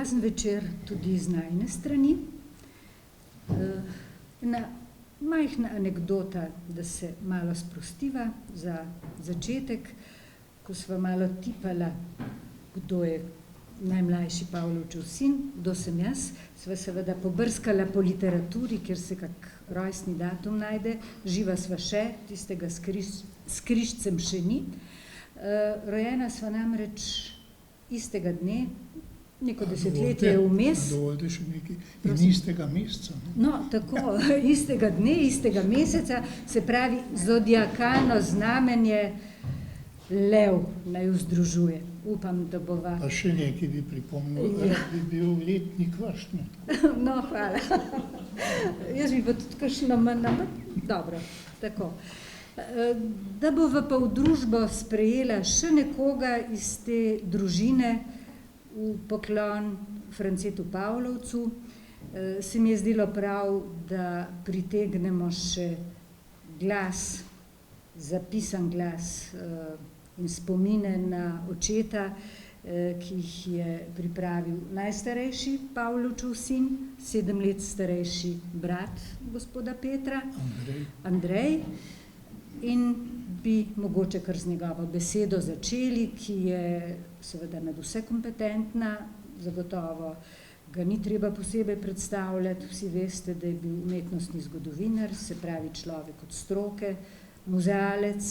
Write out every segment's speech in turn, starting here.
prijazen večer tudi z najine strani. Ena majhna anekdota, da se malo sprostiva za začetek, ko sva malo tipala, kdo je najmlajši Pavlovčev sin, kdo sem jaz, sva seveda pobrskala po literaturi, kjer se kak rojstni datum najde, živa sva še, tistega s križcem še ni. Rojena sva namreč istega dne, neko desetletje je vmes. Dovolite še nekaj. In istega meseca. No, tako, istega dne, istega meseca, se pravi zodiakalno znamenje lev naj združuje. Upam, da bova... Pa še nekaj bi pripomnil, bi bil letnik vaš. No, hvala. Jaz bi pa tudi kakšno manj, dobro, tako. Da bova pa v družbo sprejela še nekoga iz te družine v poklon Francetu Pavlovcu, se mi je zdelo prav, da pritegnemo še glas, zapisan glas in spomine na očeta, ki jih je pripravil najstarejši Pavlovčev sin, 7 let starejši brat gospoda Petra, Andrej. In bi mogoče kar z njegovo besedo začeli, ki je seveda nad vse kompetentna, zagotovo ga ni treba posebej predstavljati, vsi veste, da je bil umetnostni zgodovinar, se pravi človek od stroke, muzealec,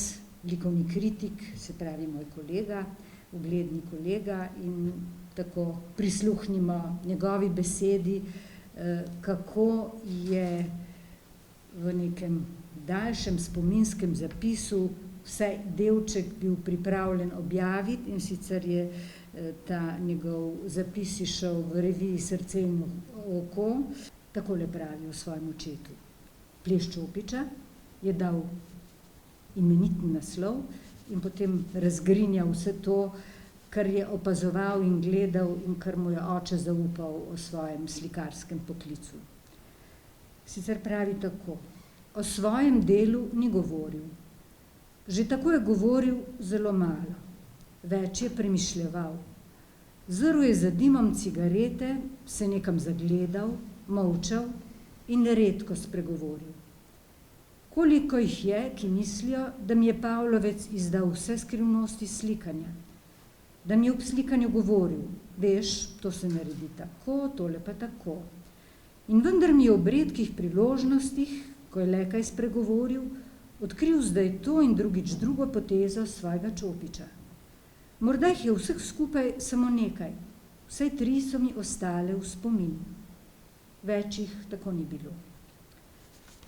likovni kritik, se pravi moj kolega, ugledni kolega, in tako prisluhnimo njegovi besedi, kako je v nekem daljšem spominskem zapisu vsaj delček bil pripravljen objaviti, in sicer je ta njegov zapis išel v reviji Srce in oko. Takole pravi o svojem očetu. Pleš Čopiča je dal imenitni naslov in potem razgrinjal vse to, kar je opazoval in gledal in kar mu je oče zaupal o svojem slikarskem poklicu. Sicer pravi tako: o svojem delu ni govoril. Že tako je govoril zelo malo. Več je premišljeval. Zrl je za dimom cigarete, se nekam zagledal, molčal in redko spregovoril. Koliko jih je, ki mislijo, da mi je Pavlovec izdal vse skrivnosti slikanja. Da mi je ob slikanju govoril: veš, to se naredi tako, tole pa tako. In vendar mi je ob redkih priložnostih, ko je le kaj spregovoril, odkril zdaj to in drugič drugo potezo svojega Čopiča. Morda jih je vseh skupaj samo nekaj, vsaj 3 so mi ostale v spominu. Več jih tako ni bilo.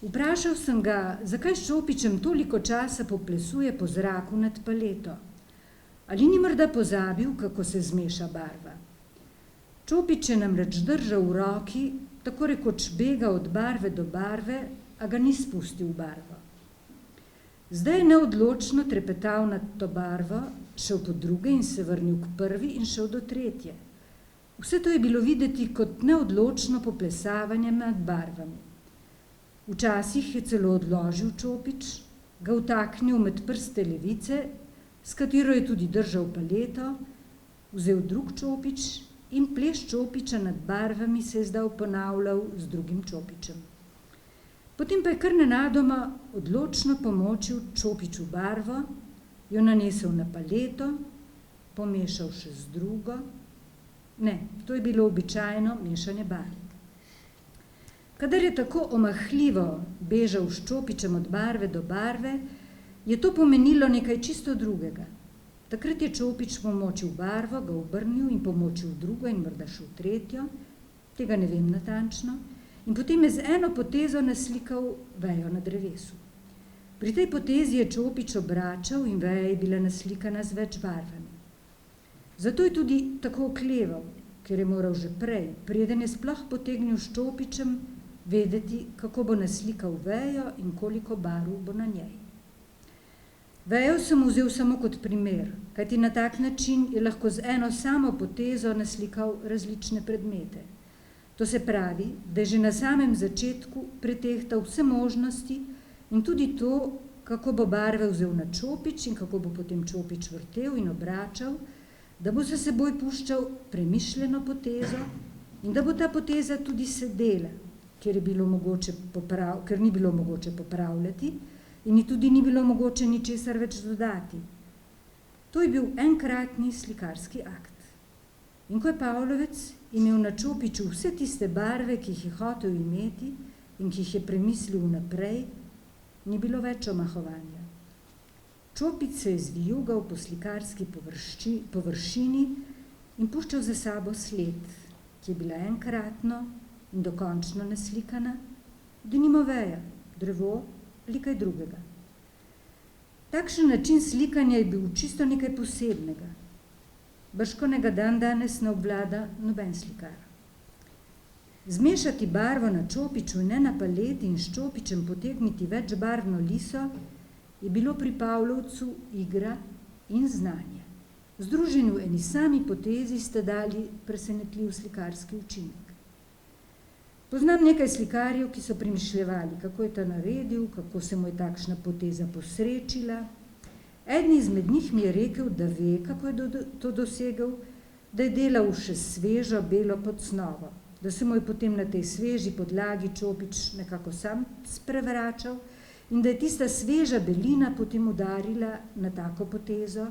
Vprašal sem ga, zakaj s Čopičem toliko časa poplesuje po zraku nad paleto. Ali ni morda pozabil, kako se zmeša barva? Čopič je namreč držal v roki, tako rekoč bega od barve do barve, a ga ni spustil v barvo. Zdaj je neodločno trepetal nad to barvo, šel po druge in se vrnil k prvi in šel do tretje. Vse to je bilo videti kot neodločno poplesavanje nad barvami. Včasih je celo odložil Čopič, ga vtaknil med prste levice, s katero je tudi držal paleto, vzel drug Čopič in ples Čopiča nad barvami se je zdaj ponavljal z drugim Čopičem. Potem pa je kar nenadoma odločno pomočil Čopiču barvo, jo nanesel na paleto, pomešal še z drugo. Ne, to je bilo običajno mešanje barv. Kadar je tako omahljivo bežal s Čopičem od barve do barve, je to pomenilo nekaj čisto drugega. Takrat je Čopič pomočil barvo, ga obrnil in pomočil drugo in morda še v tretjo, tega ne vem natančno, in potem je z eno potezo naslikal vejo na drevesu. Pri tej potezi je Čopič obračal in veja je bila naslikana z več barvami. Zato je tudi tako okleval, ker je moral že prej, preden je sploh potegnil s Čopičem, vedeti, kako bo naslikal vejo in koliko barv bo na njej. Vejo sem vzel samo kot primer, kajti na tak način je lahko z eno samo potezo naslikal različne predmete. To se pravi, da je že na samem začetku pretehtal vse možnosti in tudi to, kako bo barve vzel na Čopič in kako bo potem Čopič vrtel in obračal, da bo za seboj puščal premišljeno potezo in da bo ta poteza tudi sedela, ker ni bilo mogoče popravljati in tudi ni bilo mogoče ničesar več dodati. To je bil enkratni slikarski akt. In ko je Pavlovec imel na čopiču vse tiste barve, ki jih je hotel imeti in ki jih je premislil vnaprej, ni bilo več omahovanja. Čopič se je zvijugal po slikarski površini in puščal za sabo sled, ki je bila enkratno in dokončno naslikana, denimo veja, drevo ali kaj drugega. Takšen način slikanja je bil čisto nekaj posebnega. Bržkonega dan danes ne obvlada noben slikar. Zmešati barvo na čopiču in ne na paleti in s čopičem potegniti večbarvno liso je bilo pri Pavlovcu igra in znanje. Združeni v eni sami potezi ste dali presenetljiv slikarski učinek. Poznam nekaj slikarjev, ki so premišljevali, kako je to naredil, kako se mu je takšna poteza posrečila. Eden izmed njih mi je rekel, da ve, kako je to dosegel, da je delal še svežo belo podsnovo, da se mu je potem na tej sveži podlagi čopič nekako sam sprevračal in da je tista sveža belina potem udarila na tako potezo,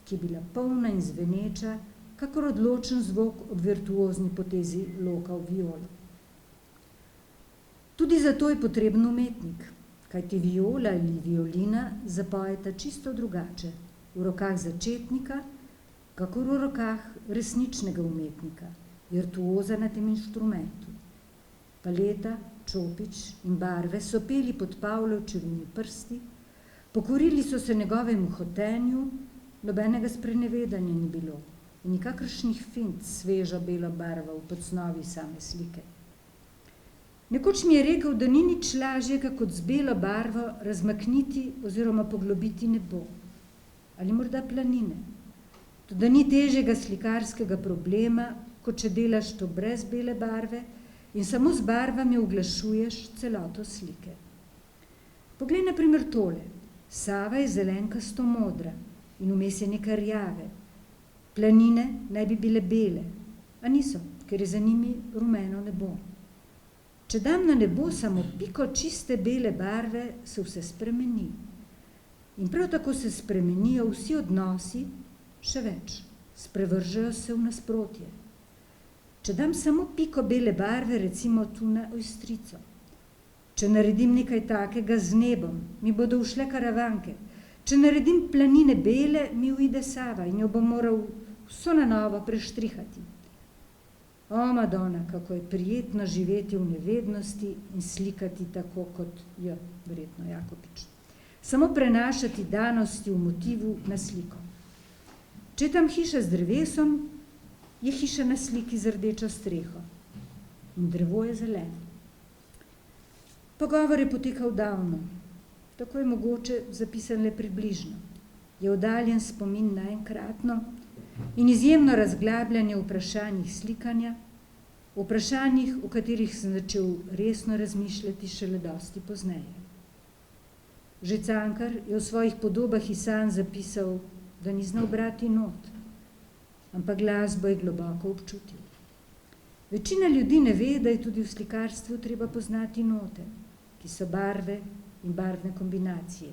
ki je bila polna in zveneča, kakor odločen zvok ob virtuozni potezi loka v violo. Tudi zato je potreben umetnik, kajti viola ali violina zapojeta čisto drugače, v rokah začetnika, kakor v rokah resničnega umetnika, virtuoza na tem inštrumentu. Paleta, čopič in barve so peli pod Pavlovčevimi prsti, pokorili so se njegovemu hotenju, nobenega sprenevedanja ni bilo in nikakršnih fint sveža bela barva v podsnovi same slike. Nekoč mi je rekel, da ni nič lažje, kot z belo barvo razmakniti oziroma poglobiti nebo ali morda planine. Toda ni težjega slikarskega problema, kot če delaš to brez bele barve in samo z barvami uglašuješ celoto slike. Poglej na primer tole. Sava je zelenkasto modra in vmes je nekaj rjave. Planine naj bi bile bele, a niso, ker je za njimi rumeno nebo. Če dam na nebo samo piko čiste bele barve, se vse spremeni. In prav tako se spremenijo vsi odnosi, še več, sprevržejo se v nasprotje. Če dam samo piko bele barve, recimo tu na ojstrico. Če naredim nekaj takega z nebom, mi bodo ušle karavanke. Če naredim planine bele, mi uide Sava in jo bom moral vso na novo preštrihati. O, Madonna, kako je prijetno živeti v nevednosti in slikati tako kot je, verjetno Jakopič. Samo prenašati danosti v motivu na sliko. Če je tam hiša z drevesom, je hiša na sliki z rdečo streho in drevo je zeleno. Pogovor je potekal davno, tako je mogoče zapisan le približno. Je oddaljen spomin na enkratno in izjemno razglabljanje v vprašanjih slikanja, v vprašanjih, v katerih sem začel resno razmišljati šele dosti pozneje. Že Cankar je v svojih podobah iz sanj zapisal, da ni znal brati not, ampak glasbo je globoko občutil. Večina ljudi ne ve, da je tudi v slikarstvu treba poznati note, ki so barve in barvne kombinacije,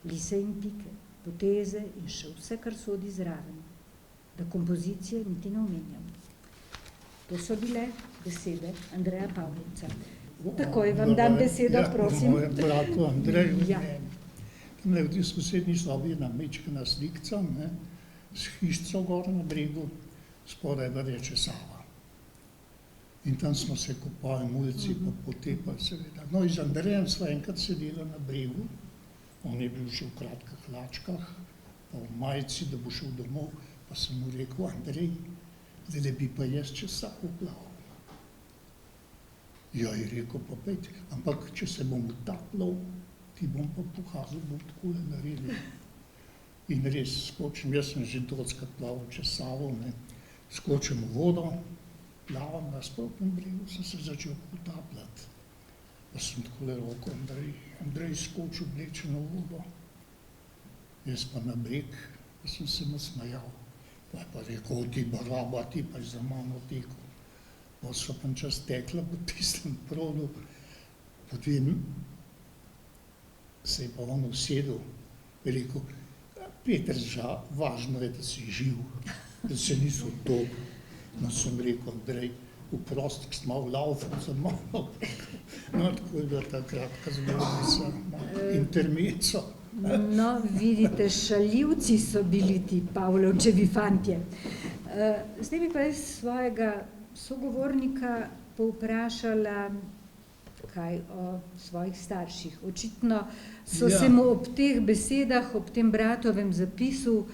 lise in pike, poteze in še vse, kar sodi zraven, da kompozicije niti ne omenjam. To so bile besede Andreja Pavlovca. Takoj vam dam besedo, prosim. Mojem bratu Andreju. Ja. Tam v tej sosednji sobi je namečkana slikca, s hišco gor na bregu, spodaj da reče Sava. In tam smo se kopali ulici, pa potepali seveda. No, in z Andrejem sva enkrat sedela na bregu, on je bil še v kratkih hlačkah, pa v majici, da bo šel domov, pa sem mu rekel, Andrej, zdaj bi pa jaz čez Savo plaval. Ja, je rekel, pa pejte, ampak če se bom utapljal, ti bom pa pokazal, bom takole naredil. In res skočim, jaz sem že dockrat plaval čez Savo, skočim v vodo, plavam na nasprotnem bregu, sem se začel utapljati. Pa sem takole roko, Andrej skočil oblečen v vodo, jaz pa na breg, pa sem se mu smejal. Pa je pa rekel, ti baraba, ti pa za mano tekel. Pa so pa čas tekla po tistem produ, potem se je pa on usedel, rekel, Peter, važno je, da si živ, da se niso utopil. No, sem rekel, Andrej, vprosti, ki sem malo laufal za mano. No, tako je bila ta kratka zgodbica, intermezzo. No, vidite, šaljivci so bili ti Pavlovčevi fantje. Zdaj bi pa jaz svojega sogovornika povprašala kaj o svojih starših. Očitno so se mu ob teh besedah, ob tem bratovem zapisu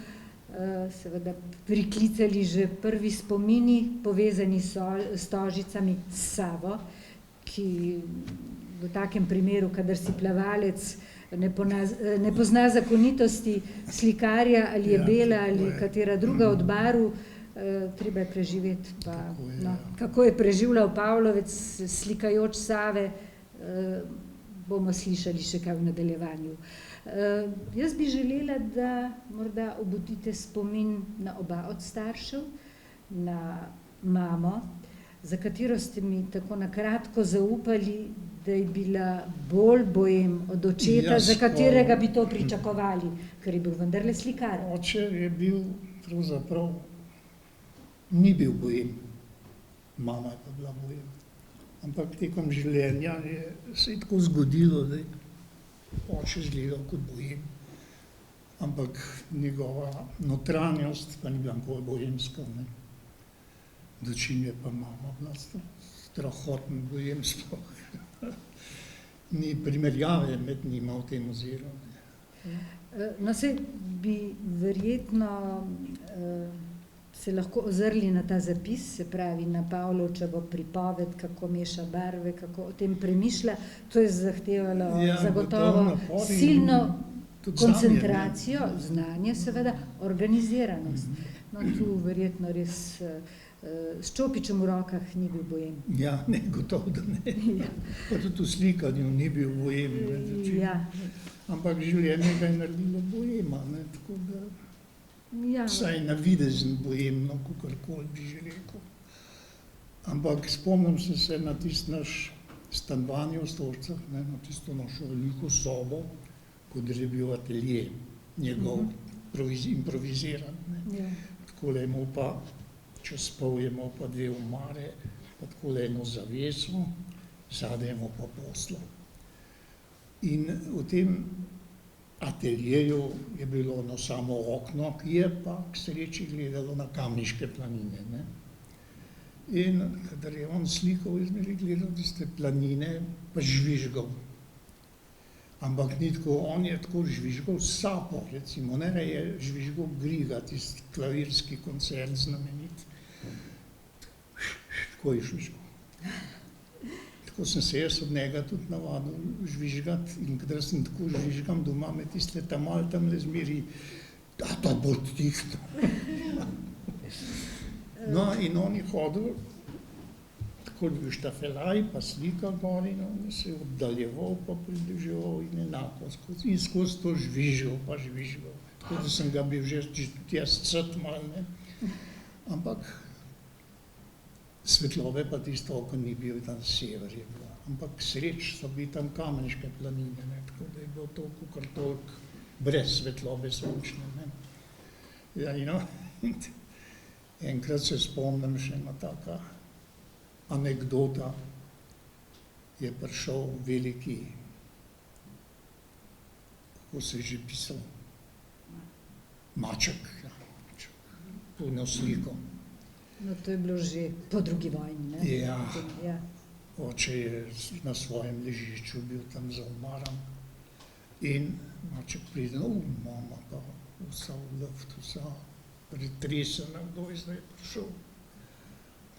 seveda priklicali že prvi spomini, povezani s Stožicami s Savo, ki v takem primeru, kadar si plavalec, ne pozna zakonitosti slikarja, ali je bela ali katera druga od barv, treba je preživeti. Pa, no, kako je preživljal Pavlovec, slikajoč Save, bomo slišali še kaj v nadaljevanju. Jaz bi želela, da morda obudite spomin na oba od staršev, na mamo, za katero ste mi tako na kratko zaupali, da je bila bolj boem od očeta, za katerega bi to pričakovali, ker je bil vendarle slikar. Oče je bil pravzaprav, ni bil boem, mama je pa bila boem. Ampak tekom življenja se je tako zgodilo, da je oče izgledal kot boem. Ampak njegova notranjost pa ni bila nikoli boemska. Dočim je pa mama bila strahotno boemstvo. Ni primerjave med njima v tem oziru. No, saj bi verjetno se lahko ozrli na ta zapis, se pravi na Pavlovčevo pripoved, kako meša barve, kako o tem premišlja. To je zahtevalo zagotovo silno koncentracijo, znanje seveda, organiziranost. No, tu verjetno res s čopičem v rokah ni bil boem. Ja, ne, gotovo, da ne. Pa tudi v slikanju ni bil boem. Ampak življenje ga je naredilo boema, tako da vsaj navidezen boemno, kakorkoli bi že rekel. Ampak spomnim se na tisti naš stanovanje v Stožicah, na tisto našo veliko sobo, kot je bil atelje, njegov improviziran. Takole je imel pa, čez pol je imel pa 2 omare, pa takole eno zaveso, zadaj je imel pa poslo. In v tem ateljeju je bilo ono samo okno, ki je pa k sreči gledalo na Kamniške planine. In kadar je on slikal, je zmeraj gledal tiste planine, pa žvižgal. Ampak ni tako, on je tako žvižgal sapo, recimo, ne je žvižgal Griga, tisti klavirski koncert znamenit. Tako je žvižgal. Tako sem se jaz od njega tudi navadil žvižgati in kadar sem tako žvižgam doma, me tiste tamle zmeri, da to bo tihno. No, in on je hodil, tako je bil štafelaj, pa slika gor in on se je oddaljeval, pa približeval in enako skozi. In skozi to žvižgal, pa žvižgal. Tako da sem ga bil že tudi jaz mal, ne. Ampak svetlobe pa tisto oko ni bil, tam sever je bilo. Ampak sreč so bili tam Kamniške planine, ne, tako da je bilo to kakor toliko brez svetlobe sončne, ne. Ja, no, enkrat se spomnim še ena taka anekdota, je prišel veliki, kako se je že pisal, Maček, puno sliko. No, to je bilo že po drugi vojni, ne? Ja. Oče je na svojem ležišču bil tam za omaram in Maček pride, mama pa vsa v luft, vsa pretresena, kdo je zdaj prišel.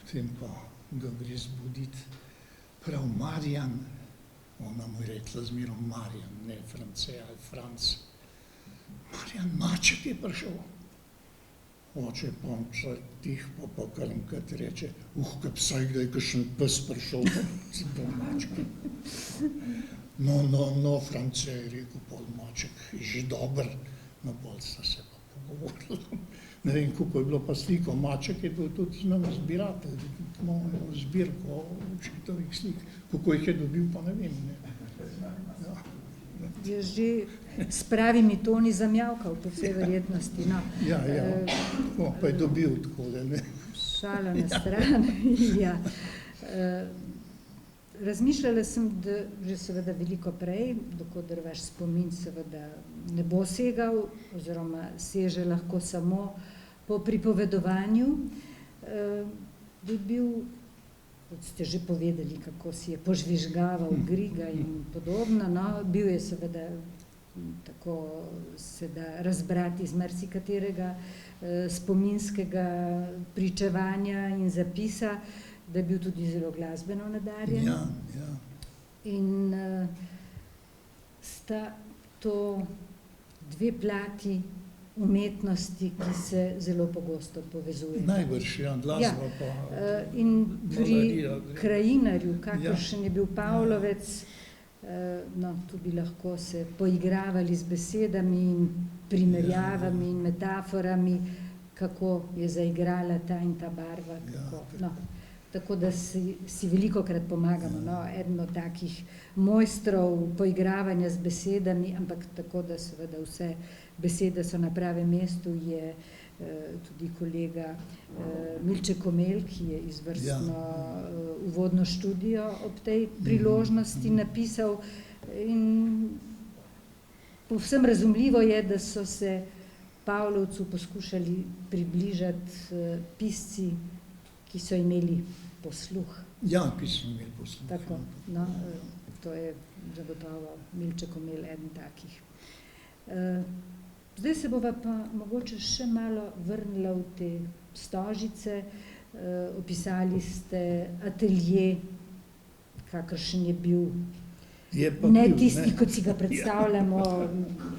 Potem pa ga gre zbuditi. Prav Marjan, ona mu je rekla zmerom Marjan, ne France ali Franc. Marjan, Maček je prišel. Oče pa tih pa kar enkrat reče, kaj psaj, kdaj je kakšen pes prišel, pa Maček. No, France je rekel, pol Maček je že dober, no pol sta se pa govorila. Ne vem, kako je bilo pa sliko. Maček je bil tudi znam zbiratelj, imamo zbirko očetovih slik. Kako jih je dobil, pa ne vem. Ne. Ja. Je že s pravimi toni zamjavkal, po vsej verjetnosti. No. Ja, tako, pa je dobil takole, ne. Šala na stran. Ja. Razmišljala sem, da že seveda veliko prej, dokler vaš spomin seveda ne bo segal, oziroma seže lahko samo po pripovedovanju, bi bil, kot ste že povedali, kako si je požvižgaval Griga in podobno, no, bil je seveda, tako se da razbrati iz marsikaterega spominskega pričevanja in zapisa, da je bil tudi zelo glasbeno nadarjen. Ja, ja. In sta to dve plati umetnosti, ki se zelo pogosto povezuje. Najbrž, ja, glasba pa... In pri malarija, krajinarju, kakršen je bil Pavlovec, no, tu bi lahko se poigravali z besedami in primerjavami in metaforami, kako je zaigrala ta in ta barva. Kako, no. Tako da si velikokrat pomagamo. No? Eden od takih mojstrov poigravanja z besedami, ampak tako, da seveda vse besede so na pravem mestu, je tudi kolega Milče Komelj, ki je izvrstno uvodno študijo ob tej priložnosti napisal. In povsem razumljivo je, da so se Pavlovcu poskušali približati pisci, ki so imeli posluh. Ja, ki so imeli posluh. Tako, no, to je zagotovo Milče Komelj eden takih. Zdaj se bova pa mogoče še malo vrnila v te Stožice. Opisali ste atelje, kakršen je bil. Je pa ne bil, tisti, ne. kot si ga predstavljamo,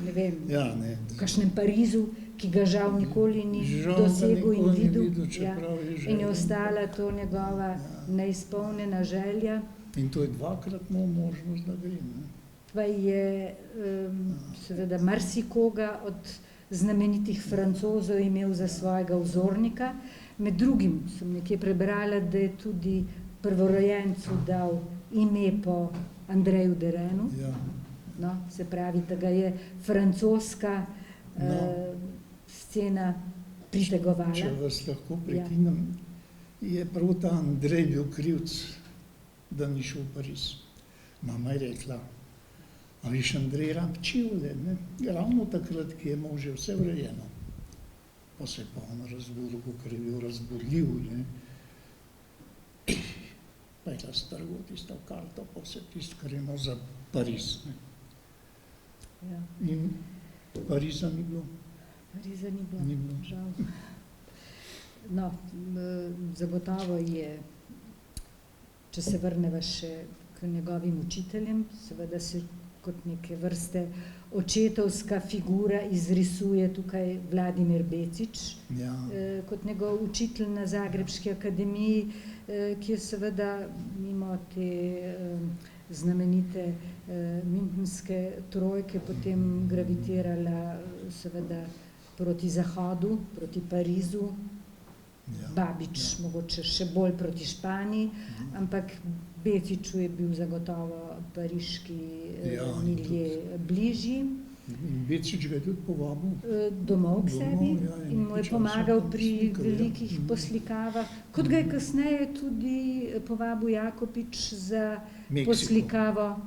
ne vem, v kakšnem Parizu, ki ga žal nikoli ni dosegel in videl. In je ostala to njegova neizpolnjena želja. In to je dvakrat imel možnost, da gre. Pa je seveda marsikoga od znamenitih Francozov imel za svojega vzornika. Med drugim sem nekje prebrala, da je tudi prvorojencu dal ime po Andreju Derenu. Ja. No, se pravi, da ga je francoska scena pritegovala. Če vas lahko prekinem, je prav ta Andrej bil krivc, da ni šel v Pariz. Mama je rekla, a viš Andrej rab čivle, ne? Ravno takrat, ki je imel že vse urejeno. Pa se je pa on razburil, ker je bil razburljiv, ne? Pa je raztrgal tisto karto, pa vse tisto, kar je imel za Pariz, ne? Ja. In Pariza ni bilo. Pariza ni bilo, Ni bilo. žal. No, zagotovo je, če se vrneva še k njegovim učiteljem, seveda se kot neke vrste očetovska figura izrisuje tukaj Vladimir Becič, Ja. kot njegov učitelj na Zagrebški akademiji, ki je seveda mimo te znamenite Münchenske trojke potem gravitirala seveda proti Zahodu, proti Parizu, Babič mogoče še bolj proti Španiji, ampak Beciču je bil zagotovo pariški milje bližji. In Becič ga je tudi povabil. Domov k sebi ja, in mu je pomagal pri velikih poslikavah. Kot ga je kasneje tudi povabil Jakopič za poslikavo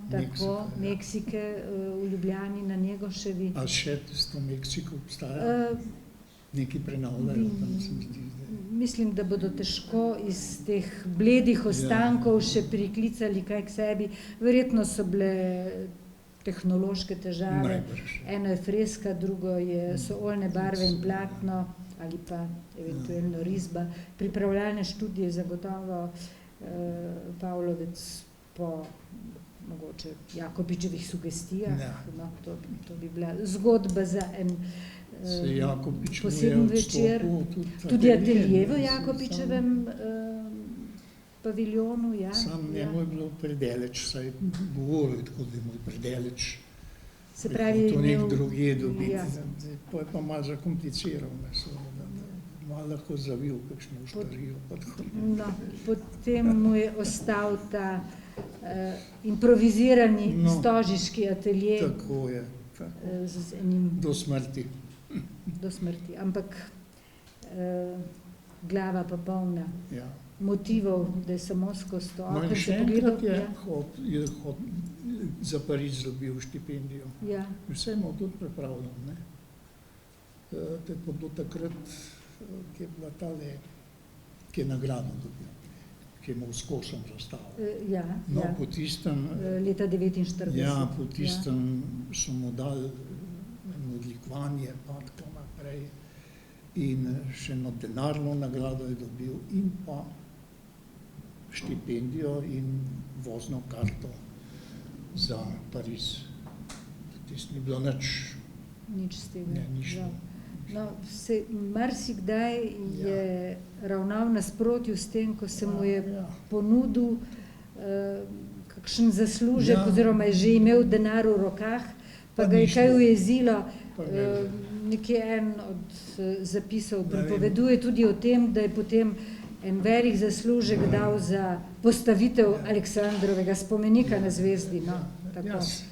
Meksike v Ljubljani na Njegoševi. A še tisto Meksiko obstaja? Neki prenavljajo, tam se mi zdi zdaj. Mislim, da bodo težko iz teh bledih ostankov še priklicali kaj k sebi. Verjetno so bile tehnološke težave. Eno je freska, drugo so oljne barve in platno ali pa eventualno risba. Pripravljalne študije zagotovo Pavlovec po mogoče Jakopičevih sugestijah. No, to bi bila zgodba za en poseben večer. Tudi atelje v Jakopičevem paviljonu, ja. Sam njemu je bilo predaleč, saj govoril tako, da je moj predaleč. Se pravi, to nek drugje dobiti. Ja. To je pa malo zakompliciral, malo lahko zavil kakšno uštarijo. No, potem mu je ostal ta improvizirani stožiški atelje Tako je. z enim Do smrti. do smrti, ampak glava pa polna Ja. motivov, da je samo skozi to. No in Ko še se pogledal, enkrat je za Pariz dobil štipendijo. ja, Vse imel tudi pripravljeno, ne. To je pa bilo takrat, ki je bila tale, ki je nagrado dobil, ki je imel s kosom razstavo. ja, No, ja. po tistem, Leta 49. ja, po tistem so mu dali eno odlikovanje, pa tako naprej. In še eno denarno nagrado je dobil in pa štipendijo in vozno karto za Pariz. Tisto ni bilo nič. Nič z tega. Ne, nič. Žal. No, marsikdaj je ravnal nasprotju s tem, ko se mu je Ja. ponudil kakšen zaslužek, Ja. oziroma je že imel denar v rokah, pa Pa ga je ni kaj šlo. ujezilo. Pa ne. Nekje en od zapisov Ne vem. pripoveduje tudi o tem, da je potem en velik zaslužek dal za postavitev Aleksandrovega spomenika na zvezdi. No, tako. Jaz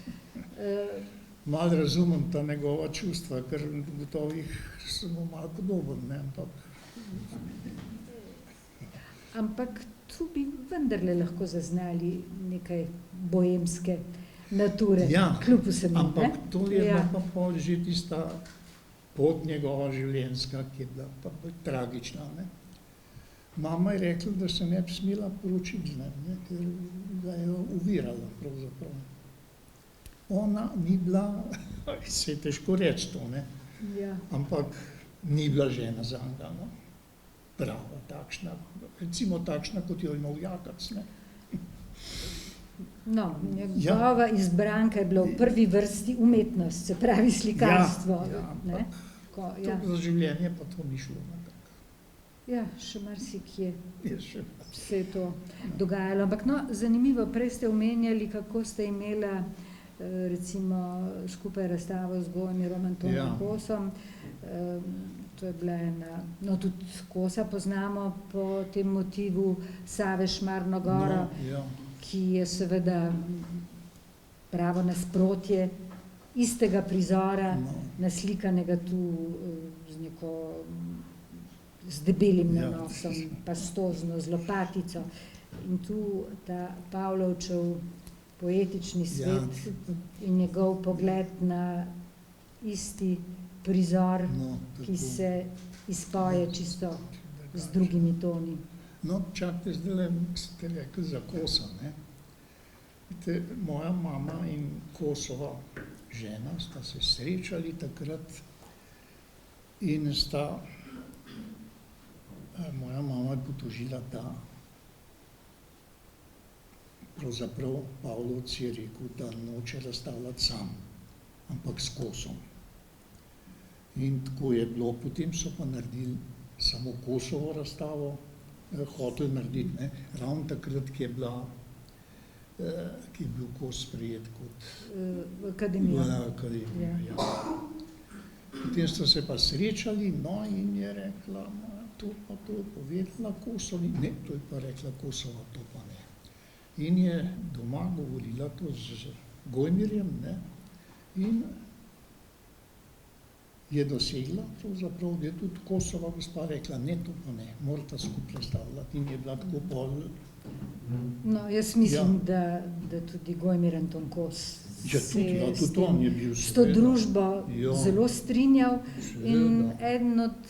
malo razumem ta njegova čustva, ker gotovo jih sem mu malo podoben, ne, Ampak tu bi vendarle lahko zaznali nekaj boemske nature, Ja, kljub vsemu. ampak to je Ja. pa pol že tista pot njegova življenjska, ki je bila pa bolj tragična, ne. Mama je rekla, da se ne bi smela poročiti z njim, ne, ker ga je uvirala pravzaprav. Ona ni bila, se je težko reči to, ne, Ja. ampak ni bila žena za njega, no. Prava, takšna, recimo takšna, kot jo je imel Jakac, ne. No, njegova izbranka je bila v prvi vrsti umetnost, se pravi slikarstvo. Ja, Ne? ampak Ko, to ja. za življenje pa to ni šlo. Ne. Ja, še marsikje Je še, se je to dogajalo. Ampak no, zanimivo, prej ste omenjali, kako ste imela recimo skupaj razstavo z Gojmirom Antonom Ja. Kosom. To je bila ena, no tudi Kosa poznamo po tem motivu Save Šmarno goro, no, ja. ki je seveda pravo nasprotje istega prizora, No. naslikanega tu z debelim Ja. nanosom, pastozno, z lopatico. In tu ta Pavlovčev poetični svet in njegov pogled na isti prizor, No, ki tako. se izpoje čisto z drugimi toni. No, čakajte, zdaj ste rekli za Kosa, ne. Vidite, moja mama in Kosova žena sta se srečali takrat in sta, moja mama je potožila, da pravzaprav Pavlovec je rekel, da noče razstavljati sam, ampak s Kosom. In tako je bilo, potem so pa naredili samo Kosovo razstavo, hoteli narediti, ne, ravno takrat, ki je bila, ki je bil Kos sprejet kot V akademijo. v akademijo. Ja. Ja. Potem sta se pa srečali, no, in je rekla, to pa to je povedala Kosovi, ne, to je pa rekla Kosova, to pa ne. In je doma govorila to z Gojmirjem, ne, in je dosegla, pravzaprav, da je tudi Kosova gospa rekla, ne, to pa ne, morata skupaj razstavljati, in je bila tako pol. No, jaz mislim, da tudi Gojmir Anton Kos Ja, tudi, ja, tudi on je bil s to družbo Ja. zelo strinjal. In Seveda. eden od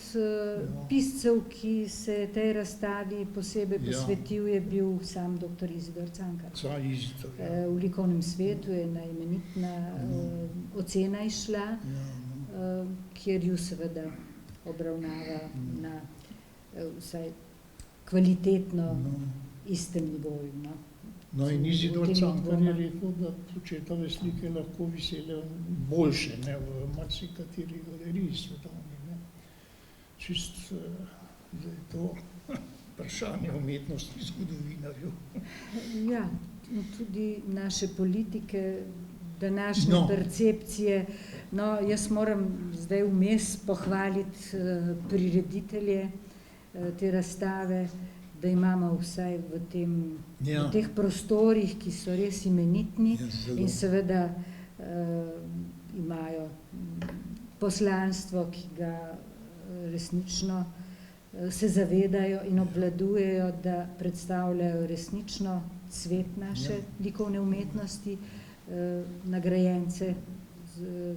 piscev, ki se je tej razstavi posebej Ja. posvetil, je bil sam dr. Izidor Cankar. Ca Izidor, ja. V likovnem svetu je ena imenitna ocena izšla, Ja, no. kjer ju seveda obravnava na vsaj kvalitetno No. istem nivoju. No. No in Izidor Tem Cankar je dvoma. rekel, da očetove slike lahko visele boljše, ne, v marsikateri galeriji svetovni, ne. Čist, da je to vprašanje umetnosti zgodovinarjev. Ja, in tudi naše politike današnje percepcije. No, jaz moram zdaj vmes pohvaliti prireditelje te razstave, da imamo vsaj v teh prostorih, ki so res imenitni in seveda imajo poslanstvo, ki ga resnično se zavedajo in obvladujejo, da predstavljajo resnično cvet naše likovne umetnosti, nagrajence,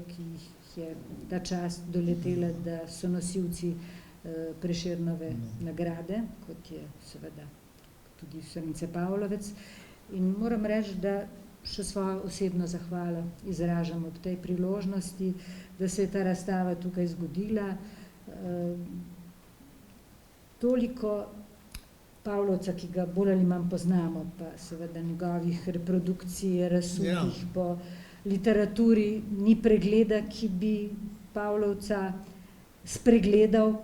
ki jih je ta čast doletela, da so nosilci Prešernove nagrade, kot je seveda tudi Srnice Pavlovec. In moram reči, da še svojo osebno zahvalo izražam ob tej priložnosti, da se je ta razstava tukaj zgodila. Toliko Pavlovca, ki ga bolj ali manj poznamo, pa seveda njegovih reprodukcij, razsutih po literaturi, ni pregleda, ki bi Pavlovca spregledal.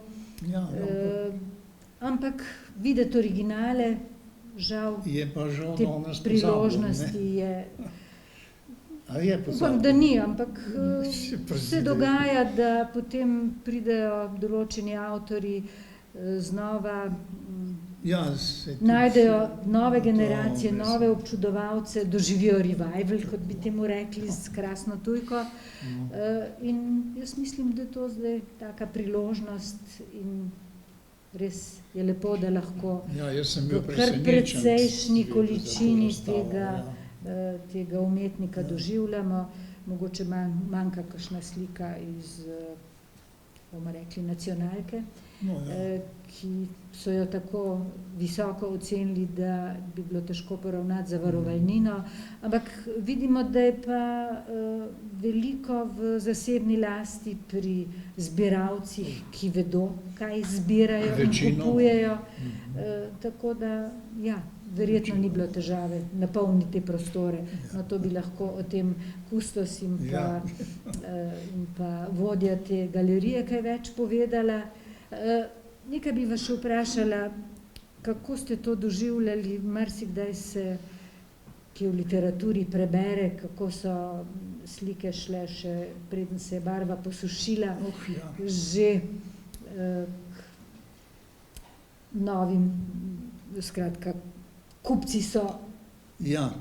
Ampak videti originale, žal, te priložnosti je... Upam, da ni, ampak se dogaja, da potem pridejo določeni avtorji znova, najdejo nove generacije, nove občudovalce, doživijo revival, kot bi temu rekli, s krasno tujko. In jaz mislim, da je to zdaj taka priložnost in res je lepo, da lahko v kar precejšnji količini tega umetnika doživljamo. Mogoče manjka kakšna slika iz, bomo rekli, nacionalke, ki so jo tako visoko ocenili, da bi bilo težko poravnati za varovalnino. Ampak vidimo, da je pa veliko v zasebni lasti pri zbiralcih, ki vedo, kaj zbirajo in kupujejo. Tako da, verjetno ni bilo težave napolniti te prostore. No, to bi lahko o tem kustos in pa vodja te galerije kaj več povedala. Nekaj bi vas še vprašala, kako ste to doživljali, marsikdaj se, ki v literaturi prebere, kako so slike šle še, preden se je barva posušila, že novim, skratka, kupci so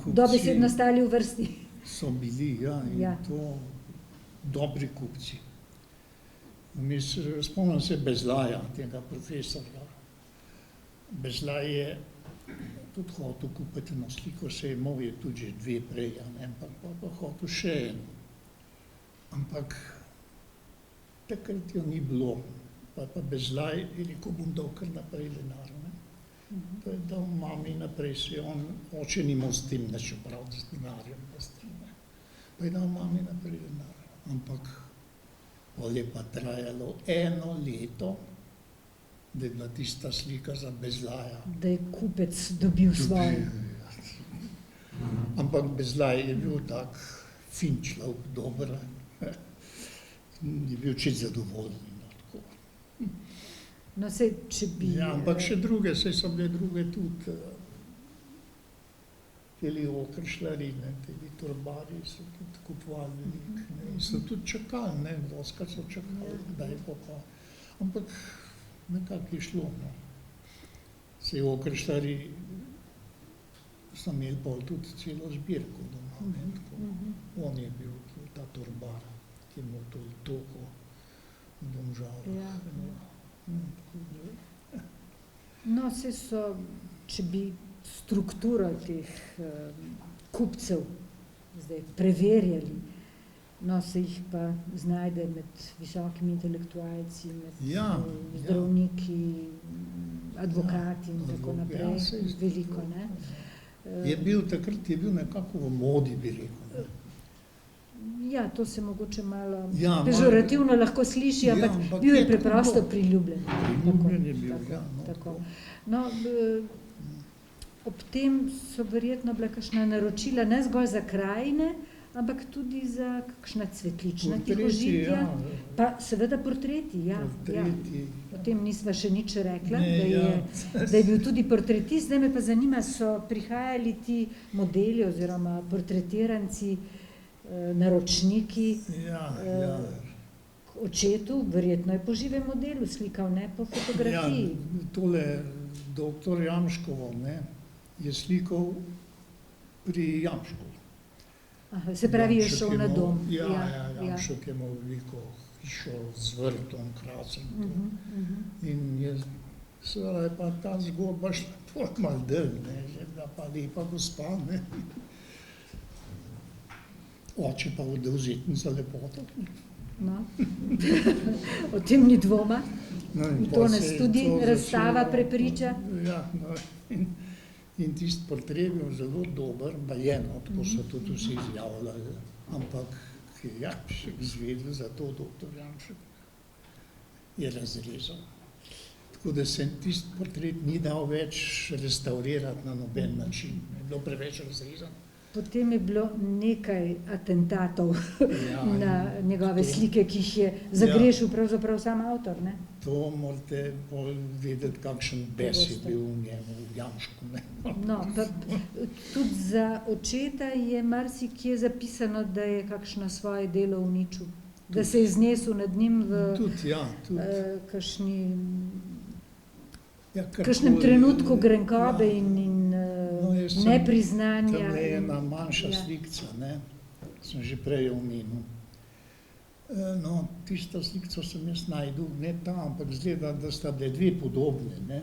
dobesedno stali v vrsti. So bili, in to dobri kupci. Spomnim se Bezlaja, tega profesorja. Bezlaj je tudi hotel kupiti eno sliko, se je imel je tudi že dve prej, ampak pa hotel še eno. Ampak takrat jo ni bilo. Pa Bezlaj je rekel, bom dal kar naprej denar. Pa je dal mami naprej, se je oče ni imel s tem nič opraviti z denarjem. Pa je dal mami naprej denar. Ampak pol je pa trajalo 1 leto, da je bila tista slika za Bezlaja. Da je kupec dobil svoje. Ampak Bezlaj je bil tak fin človek, dober. Je bil čisto zadovoljen. No, sej, če bi... ampak še druge, sej so bile druge tudi. Teli okršljari, teli torbari so tudi kupovali veliko. In so tudi čakali, doskrat so čakali, kdaj pa. Ampak nekako je šlo. Sej okršljari so imeli pol tudi celo zbirko doma. On je bil ta torbar, ki je imel toliko v Domžalah. No, sej so, če bi strukturo teh kupcev zdaj preverjali, no, se jih pa znajde med visokimi intelektualci, med zdravniki, advokati in tako naprej, veliko, ne? Takrat je bil nekako v modi, bi rekel. To se mogoče malo pežorativno lahko sliši, ampak bil je preprosto priljubljen. Priljubljen je bil, tako. No, ob tem so verjetno bila kakšna naročila, ne zgolj za krajine, ampak tudi za kakšna cvetlična tihožitja. Pa seveda portreti, O tem nisva še nič rekla, da je bil tudi portretist. Zdaj me pa zanima, so prihajali ti modeli oziroma portretiranci naročniki. Ja, Očetu, verjetno je po živem modelu slikal, ne po fotografiji. Ja, tole doktor Jamškovo, ne, je slikal pri Jamškovu. Aha, se pravi, je šel na dom. Jamšek je imel veliko hišo z vrtom, krasem. In je, seveda je pa ta zgodba šla toliko malo del, ne, že bila pa lepa gospa, ne. Oče pa odvzeten za lepoto. No. O tem ni dvoma. No, To nas tudi razstava prepriča. Ja, no, in tisti portret je bil zelo dober, bajeno, tako so tudi vsi izjavljali, ampak je Jamšek izvedel za to, doktor Jamšek je razrezal. Tako da se tisti portret ni dal več restaurirati na noben način, je bilo preveč razrezano. Potem je bilo nekaj atentatov na njegove slike, ki jih je zagrešil pravzaprav sam avtor, ne? To morate vedeti, kakšen bes je bil v njemu, v Jamšku, ne. No, pa tudi za očeta je marsikje zapisano, da je kakšno svoje delo uničil, da se je znesel nad njim v kakšnem trenutku grenkobe in nepriznanja. Tam je ena manjša slikca, ne, sem že prej omenil. No, tisto slikco sem jaz najdel, ne ta, ampak izgleda, da sta bile dve podobne, ne.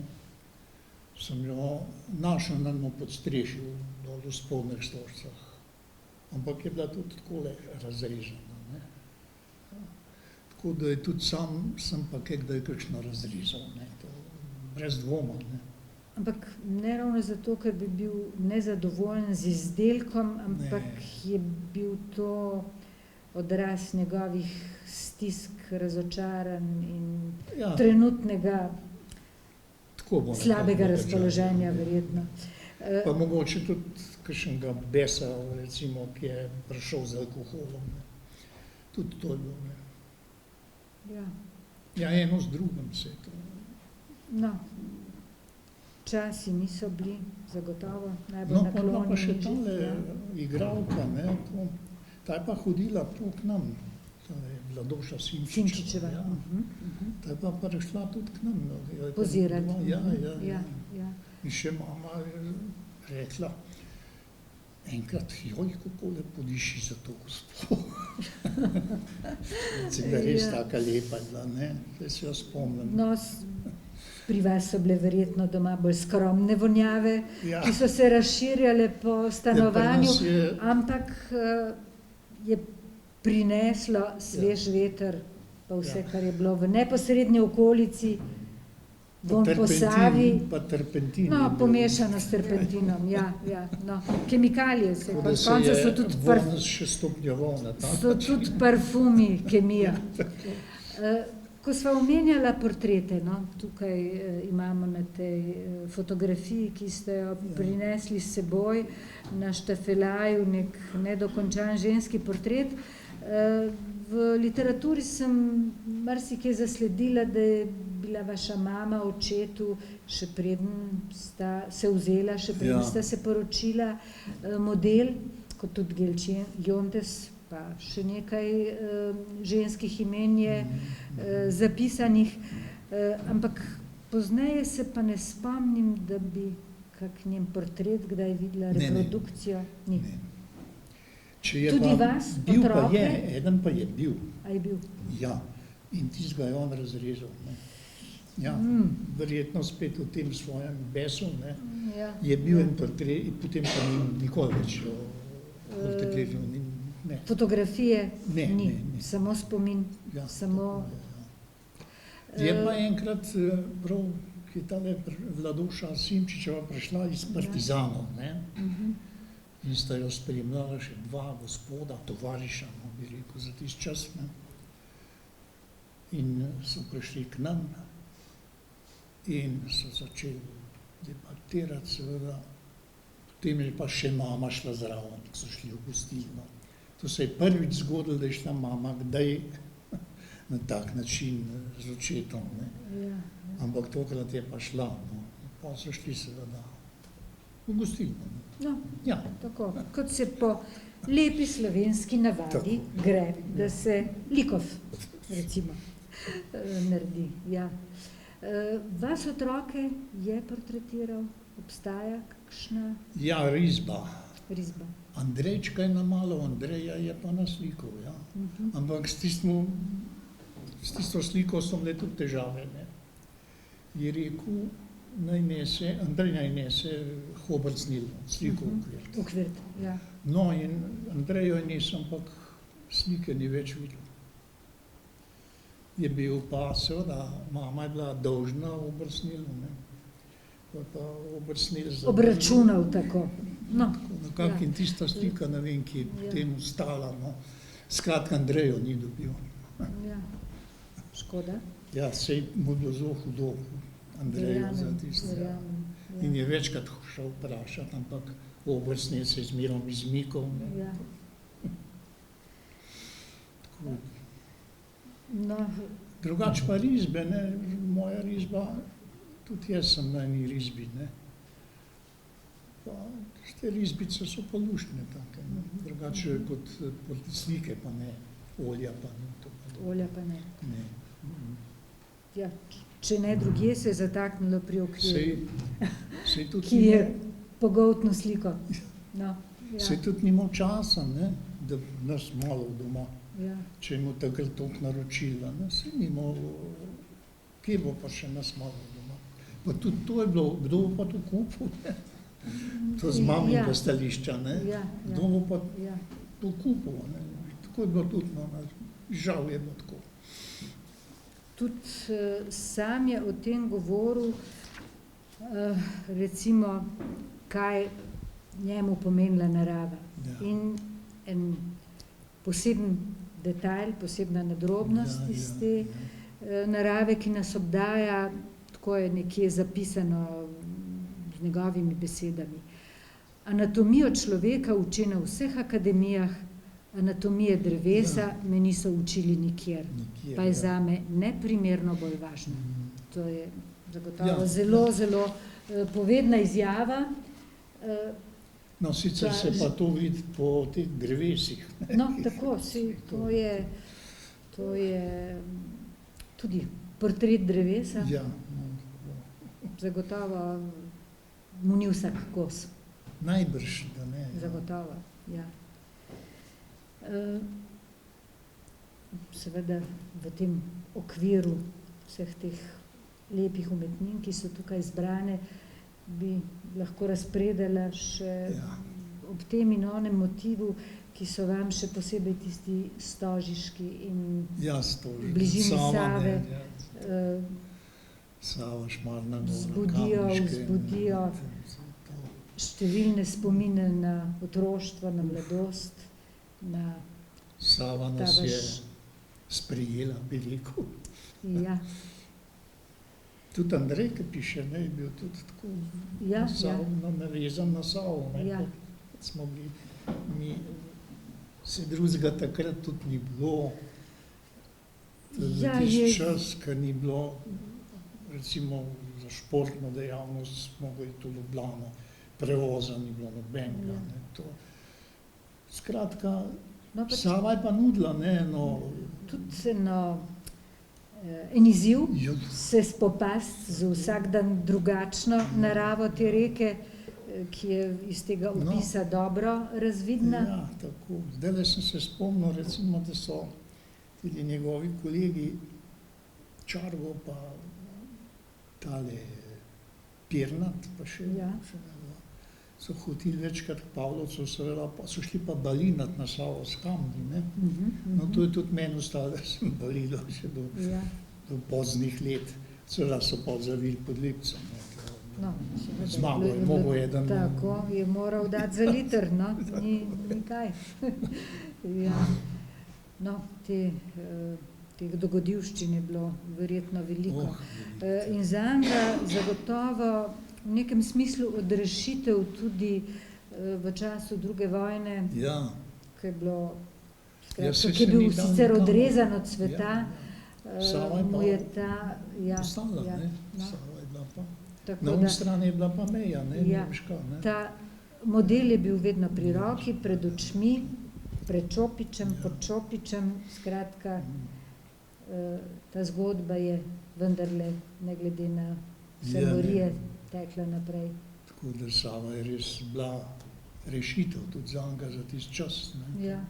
Sem jo našel na enem podstrešju, dol v Spodnjih Stožcah. Ampak je bila tudi takole razrežena, ne. Tako da je tudi sam sem pa kdaj kakšno razrezal, ne, to brez dvoma, ne. Ampak ne ravno zato, ker bi bil nezadovoljen z izdelkom, ampak je bil to odraz njegovih stisk, razočaranj in trenutnega slabega razpoloženja, verjetno. Pa mogoče tudi kakšnega besa, recimo, ki je prišel z alkoholom, ne. Tudi to je bilo, ne. Ja, eno z drugim se je to. No. Časi niso bili zagotovo najbolj naklonjeni. No, pa še tale igralka, ne, ta je pa hodila prav k nam, tale Vladoša Simčičeva. Ta je pa prišla tudi k nam. Pozirati. Ja. In še mama je rekla, enkrat, joj, kako lepo diši za to gospo. Recimo, res taka lepa je bila, ne, da se jo spomnim. No, pri vas so bile verjetno doma bolj skromne vonjave, ki so se razširjale po stanovanju, ampak je prineslo svež veter, pa vse, kar je bilo v neposrednji okolici, von po Savi. Pa terpentin. No, pomešano s terpentinom, no. Kemikalije se, konec konca so tudi von še stopnjeval na ta način. So tudi parfumi, kemija. Ko sva omenjala portrete, no, tukaj imamo na tej fotografiji, ki ste jo prinesli s seboj na štafelaju, nek nedokončan ženski portret. V literaturi sem marsikje zasledila, da je bila vaša mama očetu, še preden sta se vzela, še preden sta se poročila, model, kot tudi Gelčin Jontes, pa še nekaj ženskih imen je zapisanih, ampak pozneje se pa ne spomnim, da bi kak njen portret kdaj videla reprodukcijo. Ni. Tudi vas, bil pa je, eden pa je bil. A je bil? Ja, in tistega je on razrezal, ne. Ja, verjetno spet v tem svojem besu, ne, je bil en portret, potem pa nikoli več portretiril, ne. Fotografije ni, samo spomin, samo... Je pa enkrat prav, ki je tale Vladoša Simčičeva prišla iz partizanov, ne, in sta jo spremljala še dva gospoda, tovariša, bi rekel, za tisti čas, ne. In so prišli k nam in so začeli debatirati, seveda, potem je pa še mama šla zraven, ko so šli v gostilno. To se je prvič zgodilo, da je šla mama kdaj na tak način z očetom, ne. Ampak tokrat je pa šla, no. Pa so šli seveda v gostilno. No, Ja, tako, kot se po lepi slovenski navadi Tako. gre, da se likov, recimo, naredi. Ja. Vas otroke je portretiral? Obstaja kakšna ja, risba. risba? Andrejčka je namalo, Andreja je pa naslikal, ja. Ampak s tisto sliko so bile tudi težave, ne. Je rekel, Andrej naj nese Hobrcnil, sliko okvirt. Okvirt, ja. No, in Andrejo je nesel, ampak slike ni več videl. Je bil pa, seveda, mama je bila dolžna Obrcnilu, ne. Pa Obrcnil za... Obračunal tako. No, Nekako in tista slika, ne vem, ki je potem ostala, no. Skratka, Andrejo ni dobil. ja. Škoda. Ja, sej mu bilo zelo hudo Andreju za Verjamem, tisto. verjamem, ja. In je večkrat šel vprašati, ampak Obrcnil se je zmerom izmikal, ne. Ja. Tako. No, Drugače pa risbe, ne, moja risba, tudi jaz sem na eni risbi, ne. Pa te risbice so pa luštne take, ne. Drugače kot slike pa ne, olja pa ne. To pa ne. olja pa ne. Ne. Ja, če ne drugje se je zataknilo pri okviru, Sej tudi ki je pogoltno sliko. No, Sej tudi ni imel časa, ne, da nas malo doma, ja. če je imel takrat toliko naročila, ne, sej ni imel, kje bo pa še nas malo doma. Pa tudi to je bilo, kdo bo pa to kupil, ne? To z maminega stališča, ne? Ja, ja. Kdo bo pa Ja. to kupil, ne? Tako je bilo tudi, no, žal je bilo tako. Tudi sam je o tem govoril, recimo, kaj njemu pomenila narava. Ja. In en poseben detajl, posebna nadrobnost iz te narave, ki nas obdaja, tako je nekje zapisano z njegovimi besedami. Anatomijo človeka uči na vseh akademijah, anatomije drevesa me niso učili nikjer. Nikjer, Pa je ja. zame neprimerno bolj važno. To je zagotovo Ja. zelo, zelo povedna izjava. No, sicer se pa to vidi po teh drevesih. Ne? No, tako, to je tudi portret drevesa, Ja, zagotovo mu ni vsak kos, najbrž, da ne. zagotovo, ja. Seveda v tem okviru vseh teh lepih umetnin, ki so tukaj zbrane, bi lahko razpredala še ob tem in onem motivu, ki so vam še posebej tisti stožiški in v bližini Save Sava, Šmarna Gora, vzbudijo številne spomine na otroštvo, na mladost, na Sava ta nas je vaš... sprijela, bi rekel. Ja, Tudi Andrej, ki piše, ne, je bil tudi tako ja, navezan na Savo. Ne, Ja. kot smo bili, se drugega takrat tudi ni bilo. Ja, Tisti je- čas, ko ni bilo, recimo za športno dejavnost, smo bili tu v Ljubljano, prevoza ni bilo nobenega. Ja. Ne, to. Skratka, no, pač Sava je pa nudila, ne, tudi en izziv jo, se spopasti z vsak dan drugačno naravo te reke, ki je iz tega opisa dobro razvidna. ja, tako. Zdajle sem se spomnil, recimo, da so tudi njegovi kolegi Čargo pa tale Pirnat, pa še Ja. so hoteli večkrat k Pavlovcu, seveda, pa so šli pa balinat na Savo s kamni, ne. No, to je tudi meni ostalo, da sem balila še Ja. do poznih let. Seveda so pa zavili pod Lipcem, ne. No, seveda, Zmago je mogel eden. Tako, je moral dati za liter, no, ni kaj. Ja. No, teh dogodivščin je bilo verjetno veliko. In zanj zagotovo v nekem smislu odrešitev tudi v času druge vojne, Ja. ko je bilo, Ja, skratka, ki je bil ni dal sicer nikamor. odrezan od sveta, Sava je mu pa je ta, ja, ostala, ja, ne. no. Sava je bila pa. Na uni strani je bila pa meja, ne, Ja, nemška, ne. ta model je bil vedno pri roki, pred očmi, pred Čopičem, pod Čopičem, skratka, ta zgodba je vendarle, ne glede na vse morije, tekla naprej. Tako da Sava je res bila rešitev tudi zanj za tisti čas, ne. Ja.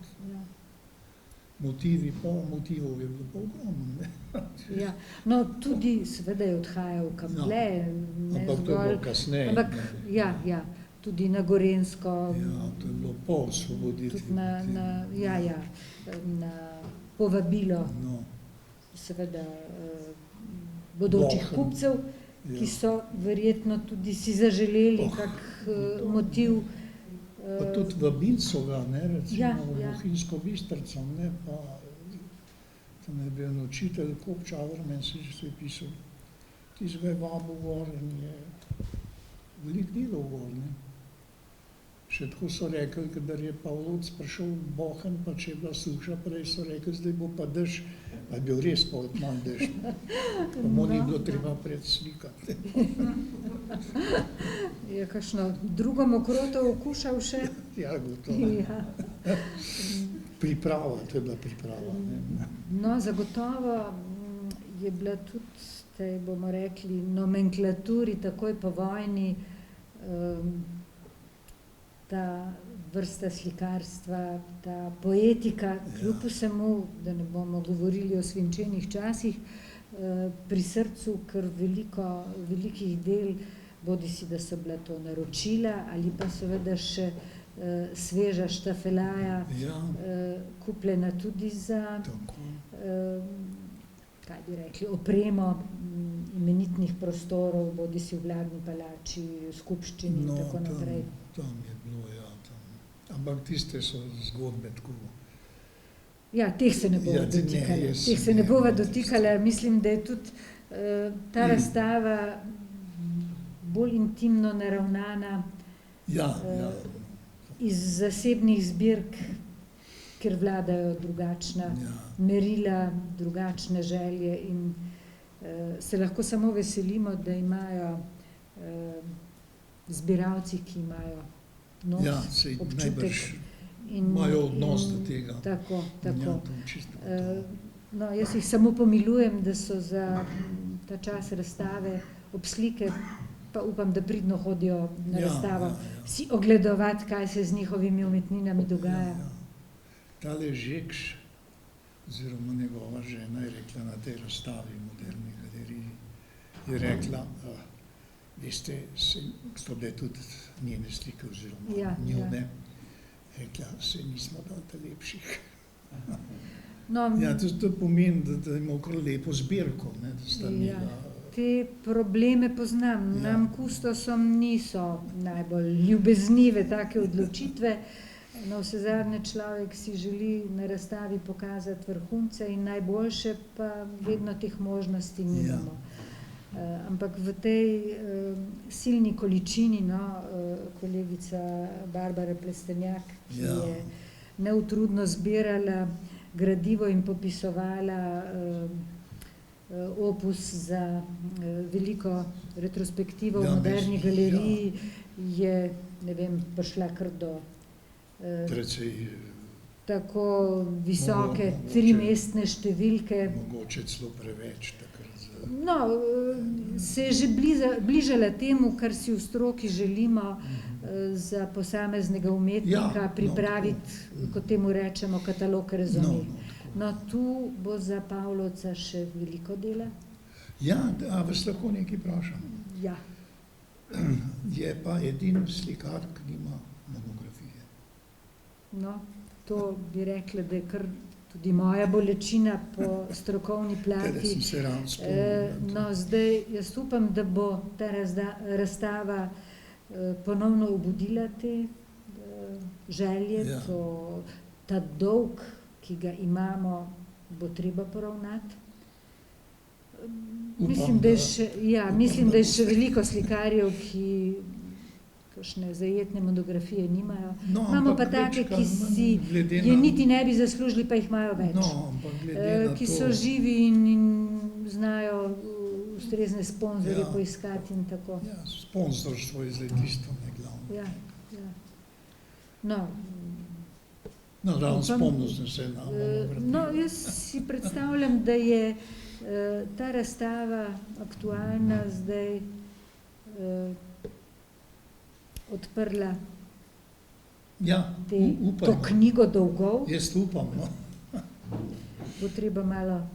Motivov je bilo pa ogromno, ne. Ja. No, tudi seveda je odhajal v Kamble, ne Ampak to je zgolj, bilo kasneje. ampak ja, tudi na Gorenjsko, Ja, to je bilo po osvoboditvi. tudi na povabilo, No, seveda, bodočih Bohem. kupcev, ja. ki so verjetno tudi si zaželeli kak motiv. Pa tudi vabili so ga, ne, recimo Ja. v Bohinjsko Bistrico, ne, pa tam je bil en učitelj, Kopčaver, meni se je pisal, tisti ga je vabil gor in je veliko delal gor, ne. Še tako so rekli, kadar je Pavlovc prišel v Bohen, pa če je bila suša, prej so rekli, zdaj bo pa dež, pa je bil res pa malo dež. Pa mu ni bilo treba predslikati. Je kakšno drugo mokroto okušal še? Ja, gotovo. Ja. Priprava, to je bila priprava, ne. No, zagotovo je bila tudi, tej bomo rekli, nomenklaturi takoj po vojni, ta vrsta slikarstva, ta poetika, kljub vsemu, da ne bomo govorili o svinčenih časih, pri srcu, ker velikih del, bodisi da so bila to naročila ali pa seveda še sveža štafelaja, Ja, kupljena tudi za, tako. kaj bi rekli, opremo imenitnih prostorov, bodisi v vladni palači, v skupščini in tako naprej. Tam je bilo, ja, tam. Ampak tiste so zgodbe tako. Ja, teh se ne bova dotikala. Teh se ne bova dotikala. Mislim, da je tudi ta razstava bolj intimno naravnana Ja, iz zasebnih zbirk, ker vladajo drugačna merila, drugačne želje in se lahko samo veselimo, da imajo zbiralci, ki imajo nos, občutek. Imajo odnos do tega. Tako. Ja, to čisto gotovo. No, jaz jih samo pomilujem, da so za ta čas razstave ob slike, pa upam, da pridno hodijo na razstavo, si ogledovati, kaj se z njihovimi umetninami dogaja. Tale Žekš, oziroma njegova žena je rekla na tej razstavi v Moderni galeriji, je rekla, veste, to bile tudi njene slike oziroma njune, rekla, se nismo dali lepših. Ja, to pomeni, da ima kar lepo zbirko, ne, da sta imela. Te probleme poznam. Nam kustosom niso najbolj ljubeznive take odločitve. No, vsezadnje človek si želi na razstavi pokazati vrhunce in najboljše, pa vedno teh možnosti nimamo. Ampak v tej silni količini, kolegica Barbara Plestenjak, ki je neutrudno zbirala gradivo in popisovala opus za veliko retrospektivo v Moderni galeriji, je, ne vem, prišla kar do tako visoke trimestne številke. Mogoče celo preveč takrat. No, se je že bližala temu, kar si v stroki želimo za posameznega umetnika pripraviti, kot temu rečemo, katalog rezonij. No, tu bo za Pavlovca še veliko dela. Ja, a vas lahko nekaj vprašam? Ja. Je pa edini slikar, ki nima monografije. No, to bi rekla, da je kar tudi moja bolečina po strokovni plati. Tele sem se ravno spomnila. No, zdaj jaz upam, da bo ta razstava ponovno obudila te želje, ta dolg, ki ga imamo, bo treba poravnati. Mislim, da je še veliko slikarjev, ki kakšne zajetne monografije nimajo. Imamo pa take, ki si je niti ne bi zaslužili, pa jih imajo več. Ki so živi in znajo ustrezne sponzorje Ja. poiskati in tako. Ja, sponzorstvo je zdaj tisto neglavno. Ja, ja. No, No, ravno upam- spomnil sem se na no, jaz si predstavljam, da je ta razstava aktualna zdaj odprla Ja, to upajmo. knjigo dolgov. Jaz upam, no. Bo treba malo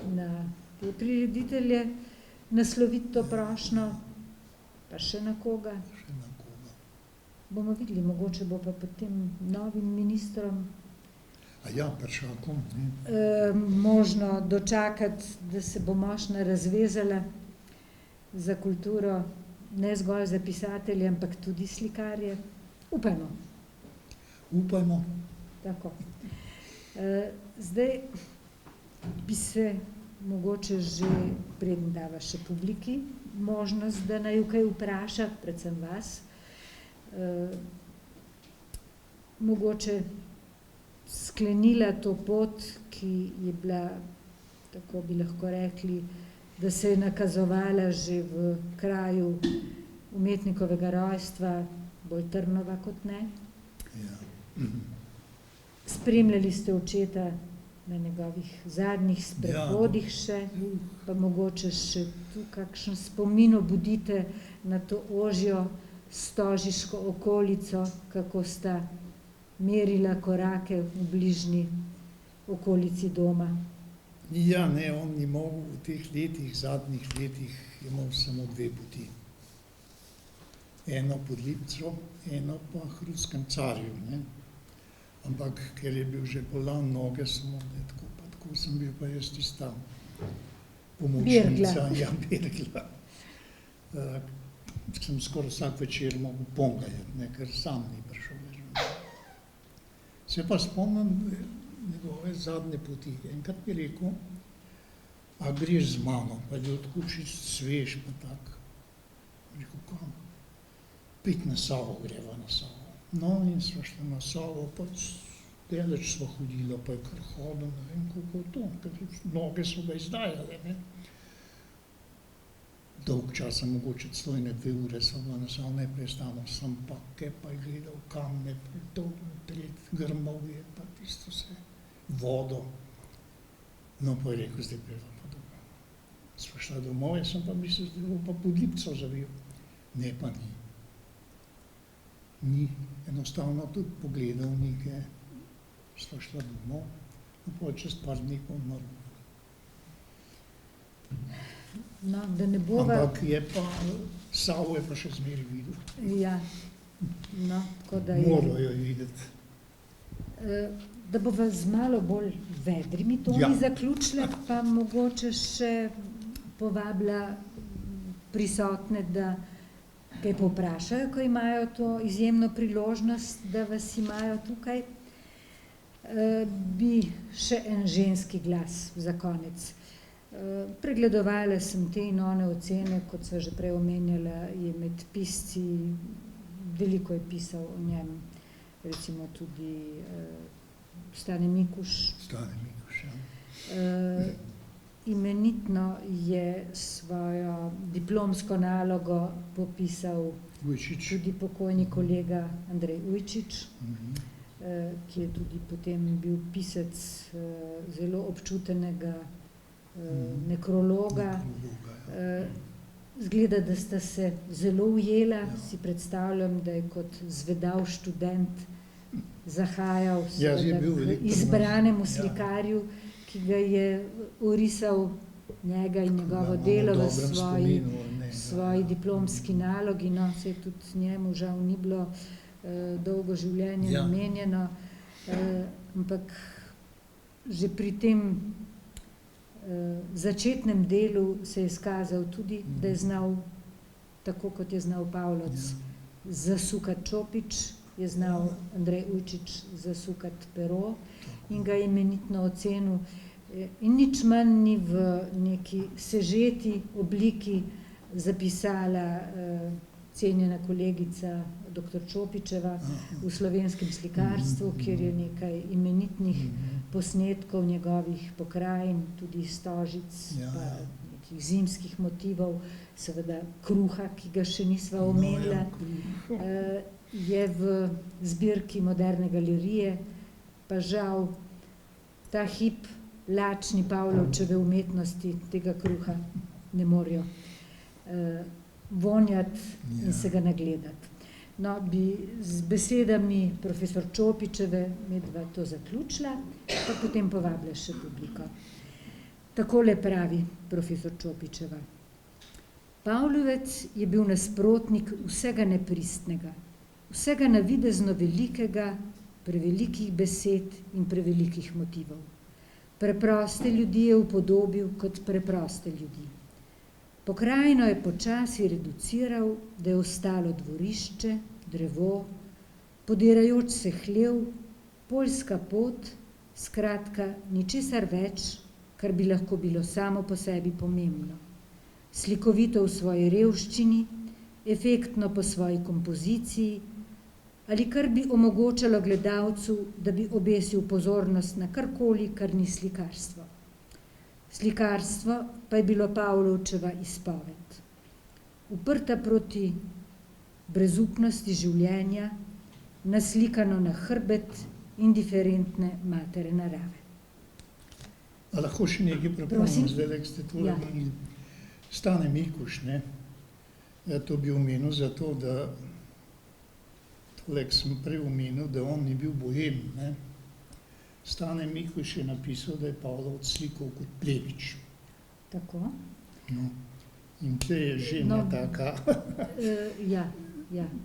na te prireditelje nasloviti to prošnjo, pa še na koga. Še na koga. Bomo videli, mogoče bo pa pod tem novim ministrom A ja, Peršakom, ne. možno dočakati, da se bo močna razvezala za kulturo, ne zgolj za pisatelje, ampak tudi slikarje. Upajmo. Upajmo. Tako. Zdaj bi se mogoče že preden dava še publiki možnost, da naju kaj vpraša, predvsem vas. Mogoče sklenila to pot, ki je bila, tako bi lahko rekli, da se je nakazovala že v kraju umetnikovega rojstva, bolj Trnova kot ne. Ja. Spremljali ste očeta na njegovih zadnjih sprehodih še, pa mogoče še tu kakšen spomin obudite na to ožjo stožiško okolico, kako sta merila korake v bližnji okolici doma. Ja, ne, on je imel v teh letih, zadnjih letih, je imel samo dve poti. Eno pod Lipco, eno pa v Hruskem carju, ne. Ampak, ker je bil že bolan noge, samo ne, tako sem bil pa jaz tista pomočnica. Bergla. Ja, bergla. Sem skoraj vsak večer mogel pongajati, ne, ker sam ni prišel več. Se pa spomnim njegove zadnje poti. Enkrat mi rekel, a greš z mano, pa je odkučiš svež, pa tak. Rekel, kam? Pit na Savo, greva na Savo. No, in sva šla na Savo, pa daleč sva hodila, pa je kar hodil, ne vem, kako je to, ker noge so ga izdajale, ne. Dolg časa, mogoče celo 2 ure sva bila na Savo, najprej stano sem pa, kaj pa je gledal kamne, dol, tret, grmovje, pa tisto vse, vodo. No, pa je rekel, zdaj peva pa domov. Sva šla domov, jaz sem pa mislil, da bo pa pod Lipco zavil. Ne, pa ni. Ni, enostavno tudi pogledal nekaj, sva šla domov, in pa čez par dni pa umrl. No, da ne bova... Ampak je pa, Savo je pa še zmeraj videl. Ja, no, tako da je... Moral jo videti. Da bova z malo bolj vedrimi toni Ja. zaključile, pa mogoče še povabila prisotne, da kaj povprašajo, ko imajo to izjemno priložnost, da vas imajo tukaj. Bi še en ženski glas za konec. Pregledovala sem te in one ocene, kot sva že prej omenjala, je med pisci, veliko je pisal o njem, recimo tudi Stane Mikuš. Stane Mikuš, ja. Imenitno je svojo diplomsko nalogo popisal Ujčič. tudi pokojni kolega Andrej Ujčič, ki je tudi potem bil pisec zelo občutenega nekrologa. Zgleda, da sta se zelo ujela, si predstavljam, da je kot zvedav študent zahajal seveda k izbranemu slikarju, ki ga je orisal njega in njegovo delo v svoji diplomski nalogi. No, saj tudi njemu žal ni bilo dolgo življenje namenjeno, ampak že pri tem začetnem delu se je izkazal tudi, da je znal, tako kot je znal Pavloc, zasukati čopič, je znal Andrej Ujčič zasukati pero in ga je imenitno ocenil. In nič manj ni v neki sežeti obliki zapisala cenjena kolegica dr. Čopičeva v slovenskem slikarstvu, kjer je nekaj imenitnih posnetkov njegovih pokrajin, tudi iz Stožic, pa takih zimskih motivov, seveda kruha, ki ga še nisva omenila, je v zbirki Moderne galerije, pa žal ta hip lačni Pavlovčeve umetnosti tega kruha ne morejo vonjati in se ga nagledati. No, bi z besedami profesor Čopičeve medva to zaključila, pa potem povabila še publiko. Takole pravi profesor Čopičeva. Pavlovec je bil nasprotnik vsega nepristnega, vsega navidezno velikega, prevelikih besed in prevelikih motivov. Preproste ljudi je upodobil kot preproste ljudi. Pokrajino je počasi reduciral, da je ostalo dvorišče, drevo, podirajoč se hlev, poljska pot, skratka ničesar več, kar bi lahko bilo samo po sebi pomembno. Slikovito v svoji revščini, efektno po svoji kompoziciji, ali kar bi omogočalo gledalcu, da bi obesil pozornost na karkoli, kar ni slikarstvo. Slikarstvo pa je bilo Pavlovčeva izpoved. Uprta proti brezupnosti življenja, naslikano na hrbet indiferentne matere narave. A lahko še nekaj prepomnim, zdaj, ko ste tole omenili. Stane Mikuš, ne? Ja, to bi omenil zato, da tole, ko sem prej omenil, da on ni bil bohem, ne? Stane Mikuš je napisal, da je Pavlovec slikal kot plevič. Tako. No. In tle je že ena taka ja.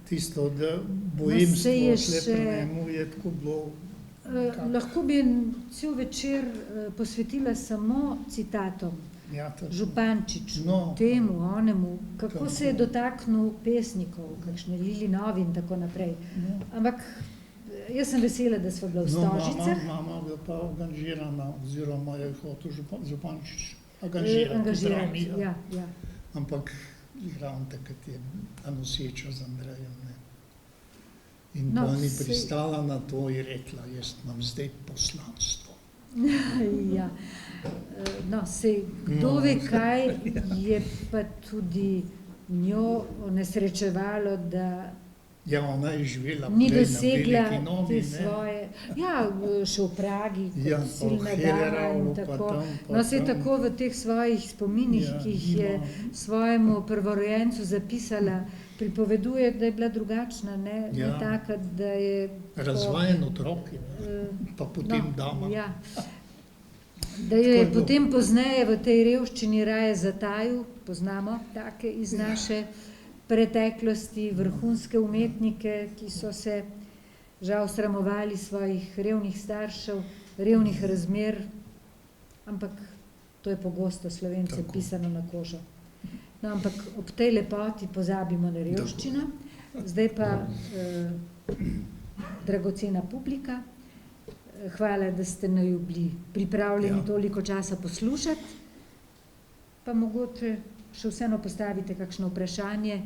tisto, da bohemstvo tle pri njemu je tako bilo. Lahko bi cel večer posvetila samo citatom. Župančiču, temu, onemu, kako se je dotaknil pesnikov, kakšne Lili Novi in tako naprej. Ampak jaz sem vesela, da sva bila v Stožicah. Mama je pa angažirana, oziroma je hotel Župančič angažirati. Ja. Ampak ravno takrat je noseča z Andrejem. Ne? In pa ni pristala na to in rekla, jaz imam zdaj poslanstvo. Ja. No, sej, kdo ve kaj, je pa tudi njo onesrečevalo, da ja, ona je živela ni dosegla te svoje, ja, še v Pragi, kot silna dama in tako. No, sej tako v teh svojih spominih, ki jih je svojemu prvorojencu zapisala, pripoveduje, da je bila drugačna, ne taka, da je razvajen otrok, pa potem dama. Ja. Da je potem pozneje v tej revščini raje zatajil, poznamo take iz naše preteklosti, vrhunske umetnike, ki so se žal sramovali svojih revnih staršev, revnih razmer, ampak to je pogosto Slovence pisano na kožo. No, ampak ob tej lepoti pozabimo na revščino. Zdaj pa dragocena publika, hvala, da ste naju bili pripravljeni toliko časa poslušati, pa mogoče še vseeno postavite kakšno vprašanje,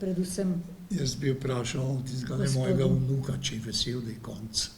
predvsem jaz bi vprašal tistega mojega vnuka, če je vesel, da je konec.